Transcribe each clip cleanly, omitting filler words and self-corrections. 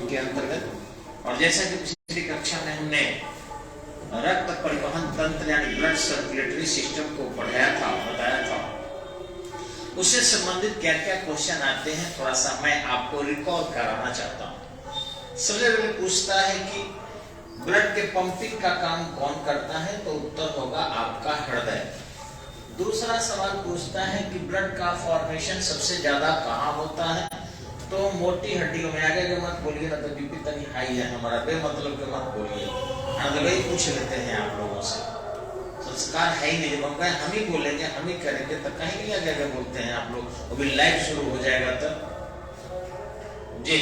के अंतर्गत। और जैसा कि पिछली कक्षा में हमने रक्त परिवहन तंत्र यानी ब्लड सर्कुलेटरी सिस्टम को पढ़ाया था, बताया था, उससे संबंधित क्या क्या क्वेश्चन आते हैं थोड़ा सा मैं आपको रिकॉल कराना चाहता हूँ। सबसे पहले पूछता है कि ब्लड के पंपिंग का काम कौन करता है, तो उत्तर होगा आपका हृदय। दूसरा सवाल पूछता है कि ब्लड का फॉर्मेशन सबसे ज्यादा कहाँ होता है, तो मोटी हड्डियों में। आगे मत बोलिए ना तो बीपी तनी हाई है हमारा, बेमतलब के मत बोलिए, तो वही पूछ लेते हैं आप लोगों से। संस्कार है ही नहीं, जब हम कहें हम ही बोलेंगे हम ही करेंगे तो कहीं नहीं आगे बोलते हैं आप लोग। अभी लाइव शुरू हो जाएगा तब जी।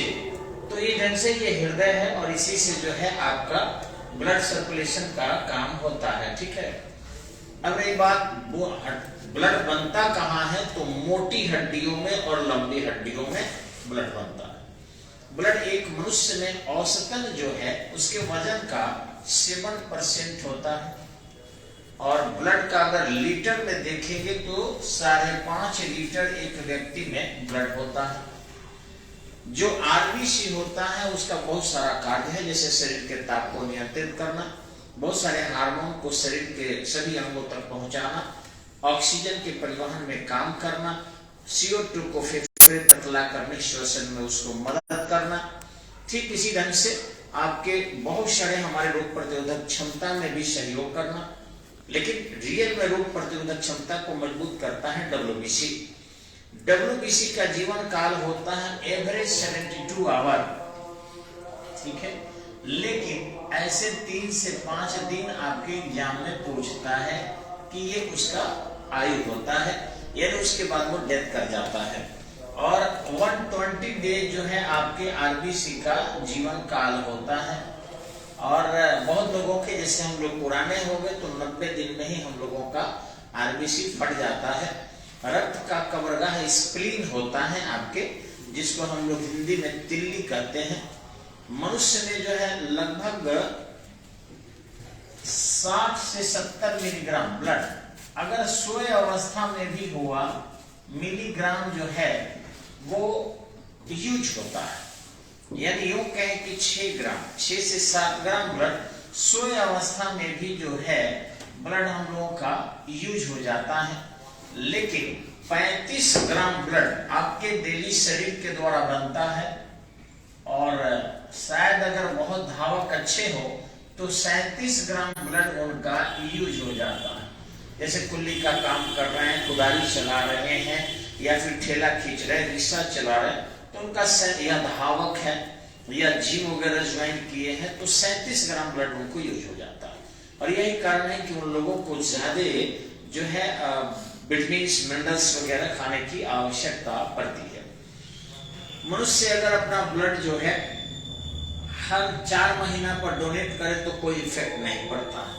तो ये ढंग से ये हृदय है और इसी से जो है आपका ब्लड सर्कुलेशन का काम होता है, ठीक है। अब रही बात ब्लड बनता कहाँ है, तो मोटी हड्डियों में और लंबी हड्डियों में ब्लड बनता है। ब्लड एक मनुष्य में औसतन जो है उसके वजन का 7% होता है और ब्लड का अगर लीटर में देखेंगे तो 5.5 लीटर एक व्यक्ति में ब्लड होता है। जो आरबीसी होता है उसका बहुत सारा कार्य है, जैसे शरीर के ताप को नियंत्रित करना, बहुत सारे हार्मोन को शरीर के सभी अंगों तक पहुंचाना, ऑक्सीजन के परिवहन में काम करना, CO2 को फेफड़े तक लाकर निश्वसन में उसको मदद करना। ठीक इसी ढंग से आपके बहुत सारे हमारे रोग प्रतिरोधक क्षमता में भी सहयोग करना, लेकिन रियल में रोग प्रतिरोधक क्षमता को मजबूत करता है WBC। WBC का जीवन काल होता है एवरेज 72 आवर, ठीक है। लेकिन ऐसे 3 से 5 दिन आपके एग्जाम में पूछता है कि ये उसका आयु होता है, यानी उसके बाद वो डेथ कर जाता है। और 120 डेज जो है आपके आरबीसी का जीवन काल होता है। और बहुत लोगों के, जैसे हम लोग पुराने हो गए तो 90 दिन में ही हम लोगों का आरबीसी फट जाता है। रक्त का कबरगाह स्प्लीन होता है आपके, जिसको हम लोग हिंदी में तिल्ली कहते हैं। मनुष्य में जो है लगभग 60 से 70 मिलीग्राम ब्लड अगर सोए अवस्था में भी हुआ, मिलीग्राम जो है वो यूज होता है। यानी यूं कहें कि 6 से 7 ग्राम ब्लड सोए अवस्था में भी जो है ब्लड हम लोगों का यूज हो जाता है। लेकिन 35 ग्राम ब्लड आपके डेली शरीर के द्वारा बनता है और शायद अगर बहुत धावक अच्छे हो तो 37 ग्राम ब्लड उनका यूज हो जाता है। जैसे कुल्ली का काम कर रहे हैं, कुदारी चला रहे हैं या फिर ठेला खींच रहे हैं, रिक्शा चला रहे हैं, तो उनका या धावक है या जिम वगैरह ज्वाइन किए हैं तो 37 ग्राम ब्लड उनको यूज हो जाता है। और यही कारण है कि उन लोगों को ज्यादा जो है विटामिन्स मिनरल्स वगैरह खाने की आवश्यकता पड़ती है। मनुष्य अगर अपना ब्लड जो है हर 4 महीना पर डोनेट करे तो कोई इफेक्ट नहीं पड़ता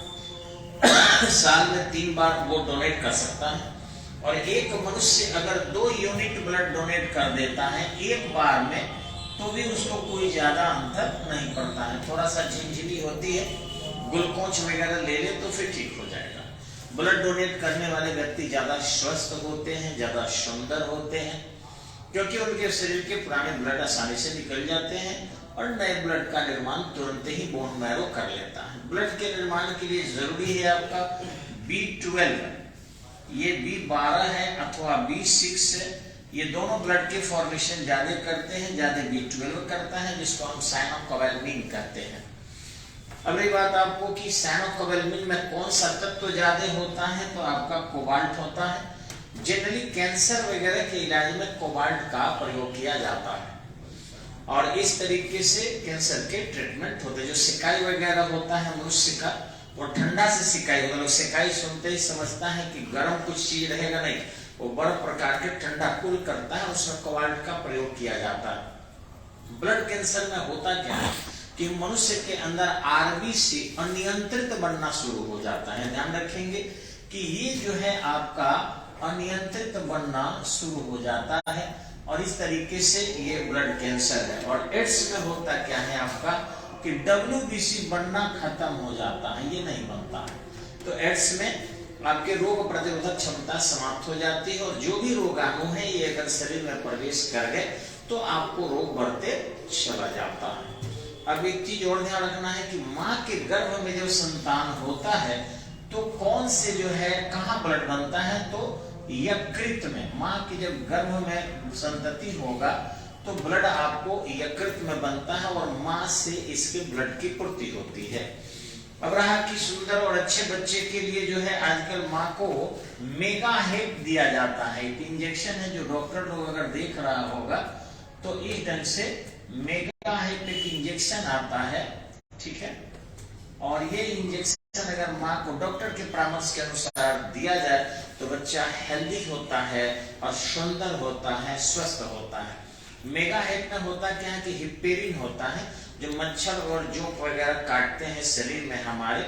साल में 3 बार वो डोनेट कर सकता है। और एक मनुष्य अगर 2 यूनिट ब्लड डोनेट कर देता है एक बार में तो भी उसको कोई ज्यादा अंतर नहीं पड़ता है। थोड़ा सा झिनझिनी होती है, ग्लूकोज वगैरह ले ले तो फिर ठीक हो जाएगा। ब्लड डोनेट करने वाले व्यक्ति ज्यादा स्वस्थ होते हैं, ज्यादा सुंदर होते हैं, क्योंकि उनके शरीर के पुराने ब्लड आसानी से निकल जाते हैं और नए ब्लड का निर्माण तुरंत ही बोन मैरो कर लेता है। ब्लड के निर्माण के लिए जरूरी है आपका B12, ये B12 है अथवा B6 है, ये दोनों ब्लड के फॉर्मेशन ज्यादा करते हैं, ज्यादा B12 करता है, जिसको हम साइनोकोबालामिन कहते हैं। अब ये बात आपको कि साइनोकोबालामिन में कौन सा तत्व ज्यादा होता है, तो आपका कोबाल्ट होता है। जनरली कैंसर वगैरह के इलाज में कोबाल्ट का प्रयोग किया जाता है और इस तरीके से कैंसर के ट्रीटमेंट होते हैं। जो सिकाई वगैरह होता है मनुष्य का, वो ठंडा से सिकाई होगा। लोग सिकाई सुनते ही समझता है कि गर्म कुछ चीज रहेगा, नहीं, वो बर्फ प्रकार के ठंडा कूल करता है, उसमें कोबाल्ट का प्रयोग किया जाता है। ब्लड कैंसर में होता क्या है कि मनुष्य के अंदर आरबीसी अनियंत्रित बनना शुरू हो जाता है। ध्यान रखेंगे कि ये जो है आपका अनियंत्रित बनना शुरू हो जाता है और इस तरीके से ये ब्लड कैंसर है। और एड्स में होता क्या है आपका कि WBC बनना खत्म हो जाता है, ये नहीं बनता है। तो एड्स में आपके रोग प्रतिरोधक क्षमता समाप्त हो जाती है और जो भी रोगाणु है ये अगर शरीर में प्रवेश कर गए तो आपको रोग बढ़ते चला जाता है। अब एक चीज और ध्यान रखना है कि माँ के गर्भ में जब संतान होता है तो कौन से जो है कहाँ ब्लड बनता है, तो यकृत में। माँ के जब गर्भ में संतति होगा तो ब्लड आपको यकृत में बनता है और माँ से इसके ब्लड की पूर्ति होती है। अब रहा कि सुंदर और अच्छे बच्चे के लिए जो है आजकल माँ को मेगा हेप दिया जाता है। एक इंजेक्शन है जो डॉक्टर लोग अगर देख रहा होगा तो इस ढंग से मेगा हेप एक इंजेक्शन आता है, ठीक है। और ये इंजेक्शन अगर माँ को डॉक्टर के परामर्श के अनुसार दिया जाए तो बच्चा हेल्दी होता है और सुंदर होता है, स्वस्थ होता है। मेगा हेप में होता क्या है कि हिपेरिन होता है जो मच्छर और जोंक वगैरह काटते हैं शरीर में हमारे,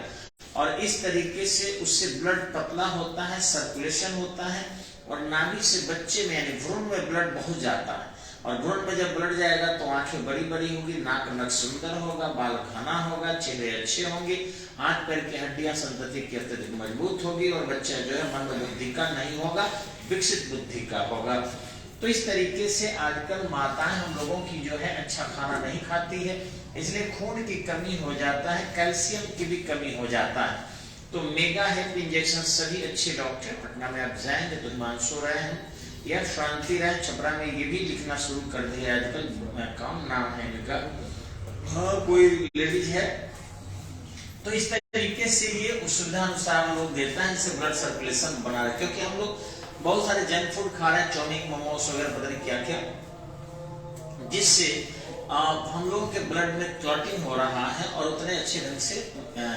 और इस तरीके से उससे ब्लड पतला होता है, सर्कुलेशन होता है, और नाभि से बच्चे में यानी भ्रूण में ब्लड बहुत जाता है। और भ्रूण में जब ब्लड जाएगा तो आंखें बड़ी बड़ी होगी, नाक नक सुंदर होगा, बाल घना होगा, चेहरे अच्छे होंगे, हाथ पैर की हड्डियां संतति की अत्यधिक मजबूत होगी, और बच्चा जो है मंद बुद्धि का नहीं होगा, विकसित बुद्धि का होगा। तो इस तरीके से आजकल माताएं हम लोगों की जो है अच्छा खाना नहीं खाती है, इसलिए खून की कमी हो जाता है, कैल्शियम की भी कमी हो जाता है। तो मेगा हेप इंजेक्शन सभी अच्छे डॉक्टर, पटना में आप जाएंगे तो हिमांशु राय हैं या शांति राय, छपरा में ये भी लिखना शुरू कर दिया आजकल, कौन नाम है इनका, हाँ कोई लेडीज है। तो इस तरीके से ये सुविधा अनुसार हम लोग देता है, जिससे ब्लड सर्कुलेशन बना रहे, क्योंकि हम लोग बहुत सारे जंक फूड खा रहे हैं, चाउमीन मोमोस वगैरह पता नहीं क्या क्या, जिससे हम लोगों के ब्लड में क्लॉटिंग हो रहा है और उतने अच्छे ढंग से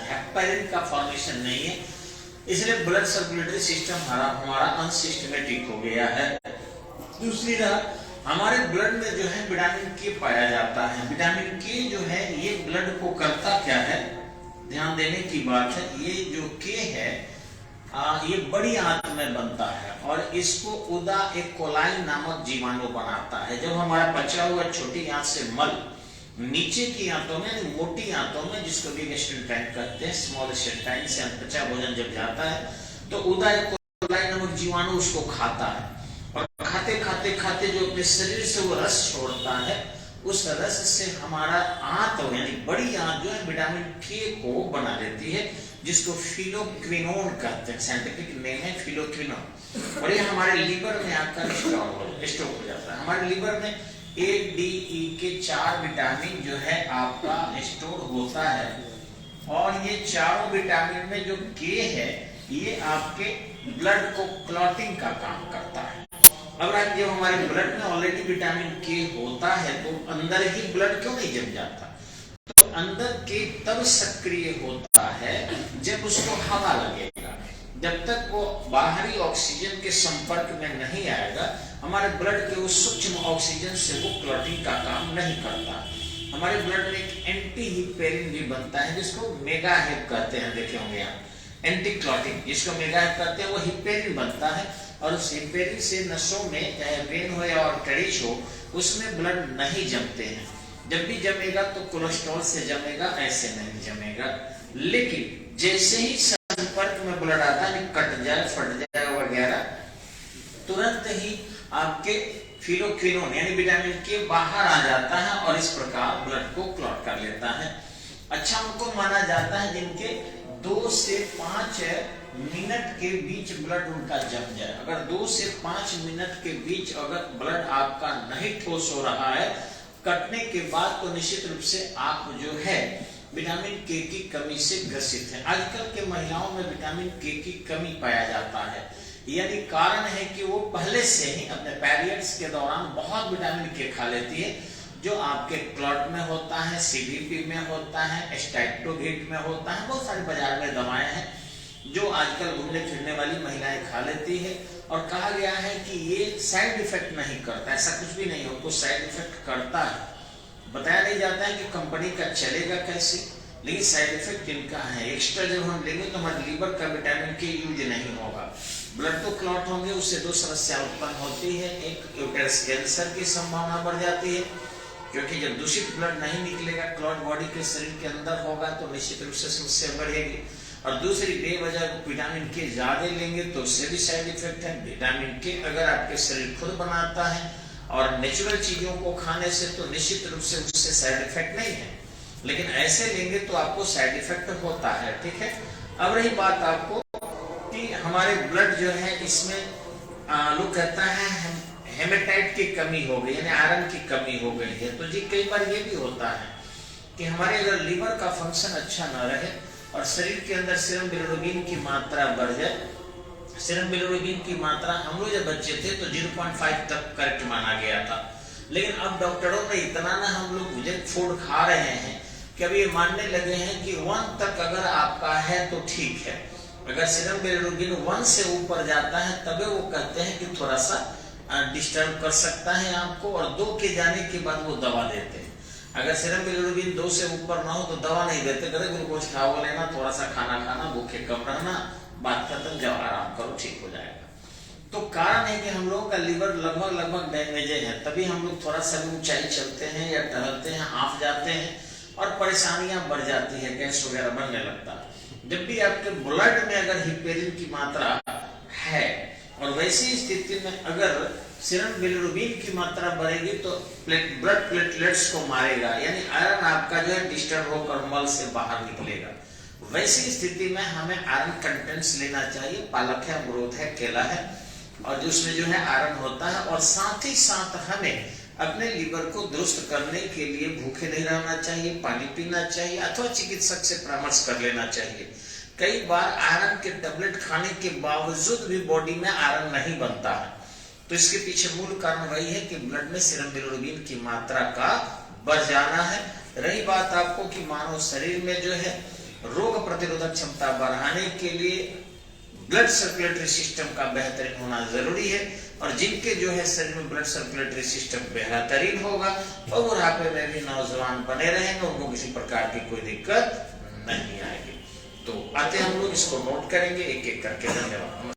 हेपेरिन का फॉर्मेशन नहीं है, इसलिए ब्लड सर्कुलेटरी सिस्टम हमारा अनसिस्टमेटिक हो गया है। दूसरी रहा हमारे ब्लड में जो है विटामिन के पाया जाता है। विटामिन के जो है ये ब्लड को करता क्या है, ध्यान देने की बात है। ये जो के है ये बड़ी आंत में बनता है और इसको उदा एक कोलाई नामक जीवाणु बनाता है। जब हमारा पचा हुआ छोटी आंत से मल नीचे की आंतों में, मोटी आंतों में, जिसको बिग इंटेस्टाइन कहते हैं, स्मॉल इंटेस्टाइन से पचा भोजन जब जाता है तो उदा एक कोलाई नामक जीवाणु उसको खाता है, और खाते खाते खाते जो अपने शरीर से वो रस छोड़ता है, उस रस से हमारा आंत यानी बड़ी आंत जो है विटामिन के को बना देती है, जिसको फिलोक्विनोन कहते हैं, साइंटिफिक नेम है फिलोक्विनोन। और ये हमारे लीवर में आपका स्टोर हो जाता है। हमारे लीवर में ए, डी, ई के 4 विटामिन जो है आपका स्टोर होता है, और ये चारों विटामिन में जो के है ये आपके ब्लड को क्लॉटिंग का काम करता है। अब जब हमारे ब्लड में ऑलरेडी विटामिन के होता है तो अंदर ही ब्लड क्यों नहीं जम जाता, तो अंदर के तब सक्रिय होता है जब उसको हवा लगेगा। जब तक वो बाहरी ऑक्सीजन के संपर्क में नहीं आएगा, हमारे ब्लड के उस सूक्ष्म ऑक्सीजन से वो क्लॉटिंग का काम नहीं करता। हमारे ब्लड में एक एंटी हिपेरिन भी बनता है, जिसको मेगा हेप कहते हैं, देखे होंगे आप, एंटी क्लॉटिंग जिसको मेगा हेप कहते हैं, वो हिपेरिन बनता है, और उस हिपेरिन से नसों में, चाहे वेन हो या आर्टरीज हो, उसमें ब्लड नहीं जमते हैं। जब भी जमेगा तो कोलेस्ट्रॉल से जमेगा, ऐसे नहीं जमेगा। लेकिन जैसे ही संपर्क में ब्लड आता है, कट जाए, फट जाए वगैरह, तुरंत ही आपके फिलोक्विनोन यानी विटामिन के बाहर आ जाता है और इस प्रकार ब्लड को क्लॉट कर लेता है। अच्छा, उनको माना जाता है जिनके 2 से 5 मिनट के बीच ब्लड उनका जम जाए। अगर 2 से 5 मिनट के बीच अगर ब्लड आपका नहीं ठोस हो रहा है कटने के बाद, तो निश्चित रूप से आप जो है विटामिन के की कमी से ग्रसित है। आजकल के महिलाओं में विटामिन के की कमी पाया जाता है, यानी कारण है कि वो पहले से ही अपने पीरियड्स के दौरान बहुत विटामिन के खा लेती है, जो आपके क्लॉट में होता है, सीबीपी में होता है, स्टैक्टोगेट में होता है, बहुत सारे बाजार में दवाएं हैं जो आजकल घूमने फिरने वाली महिलाएं खा लेती है। और कहा गया है कि ये साइड इफेक्ट नहीं करता, ऐसा कुछ भी नहीं हो, कुछ साइड इफेक्ट करता है, बताया नहीं जाता है कि कंपनी का चलेगा कैसे, लेकिन साइड इफेक्ट इनका है। एक्स्ट्रा जब हम लेंगे तो हमारे लीवर का विटामिन के यूज नहीं होगा, ब्लड तो क्लॉट होंगे, उससे 2 समस्या उत्पन्न होती है। एक, यूटेरस कैंसर की संभावना बढ़ जाती है, क्योंकि जब दूषित ब्लड नहीं निकलेगा, क्लॉट बॉडी के शरीर के अंदर होगा, तो निश्चित रूप से समस्या बढ़ेगी। और दूसरी, बेवजह विटामिन के ज्यादा लेंगे तो उससे भी साइड इफेक्ट है। विटामिन के अगर आपके शरीर खुद बनाता है और नेचुरल चीजों को खाने से तो निश्चित रूप से उससे साइड इफेक्ट नहीं है, लेकिन ऐसे लेंगे तो आपको साइड इफेक्ट होता है। ठीक है, अब रही बात आपको कि हमारे ब्लड जो है इसमें लोग कहता है हेमेटाइट की कमी हो गई, यानी आयरन की कमी हो गई है। तो जी कई बार ये भी होता है कि हमारे अगर लीवर का फंक्शन अच्छा ना रहे और शरीर के अंदर सीरम बिलिरुबिन की मात्रा बढ़ जाए। सीरम बिलिरुबिन की मात्रा हम लोग जब बच्चे थे तो 0.5 तक करेक्ट माना गया था, लेकिन अब डॉक्टरों ने इतना ना हम लोग जंक फूड खा रहे हैं कि अब ये मानने लगे हैं कि 1 तक अगर आपका है तो ठीक है। अगर सीरम बिलिरुबिन 1 से ऊपर जाता है तबे वो कहते हैं कि थोड़ा सा डिस्टर्ब कर सकता है आपको, और 2 के जाने के बाद वो दवा देते हैं। अगर सीरम बिलिरुबिन 2 से ऊपर ना हो तो दवा नहीं देते, कहते ग्लूकोज खाओ लेना, थोड़ा सा खाना खाना, भूखे कम रहना, बात खत्म, जाओ आराम करो, ठीक हो जाएगा। तो कारण है कि हम लोगों का लीवर लगभग डैमेज है, तभी हम लोग थोड़ा सा ऊंचाई चलते हैं या टहलते हैं, हाफ जाते हैं और परेशानियां बढ़ जाती है, गैस वगैरह बनने लगता है। जब भी आपके ब्लड में अगर हिपेरिन की मात्रा है और वैसी स्थिति में अगर सीरम बिलिरुबिन की मात्रा बढ़ेगी तो ब्लड प्लेटलेट्स को मारेगा, यानी आयरन आपका जो है डिस्टर्ब होकर मल से बाहर निकलेगा। वैसी स्थिति में हमें आयरन कंटेंट्स लेना चाहिए। पालक है, अमरूद है, केला है, और जिसमें जो है आयरन होता है। और साथ ही साथ हमें अपने लीवर को दुरुस्त करने के लिए भूखे नहीं रहना चाहिए, पानी पीना चाहिए, अथवा चिकित्सक से परामर्श कर लेना चाहिए। कई बार आयरन के टेबलेट खाने के बावजूद भी बॉडी में आयरन नहीं बनता है, तो इसके पीछे मूल कारण वही है कि ब्लड में सीरम बिलिरुबिन की मात्रा का बढ़ जाना है। रही बात आपको कि मानव शरीर में जो है रोग प्रतिरोधक क्षमता बढ़ाने के लिए ब्लड सर्कुलेटरी सिस्टम का बेहतरीन होना जरूरी है, और जिनके जो है शरीर में ब्लड सर्कुलेटरी सिस्टम बेहतरीन होगा और बुढ़ापे में भी नौजवान बने रहेंगे, उनको किसी प्रकार की कोई दिक्कत नहीं आएगी। तो आते हम लोग इसको नोट करेंगे एक एक करके। धन्यवाद।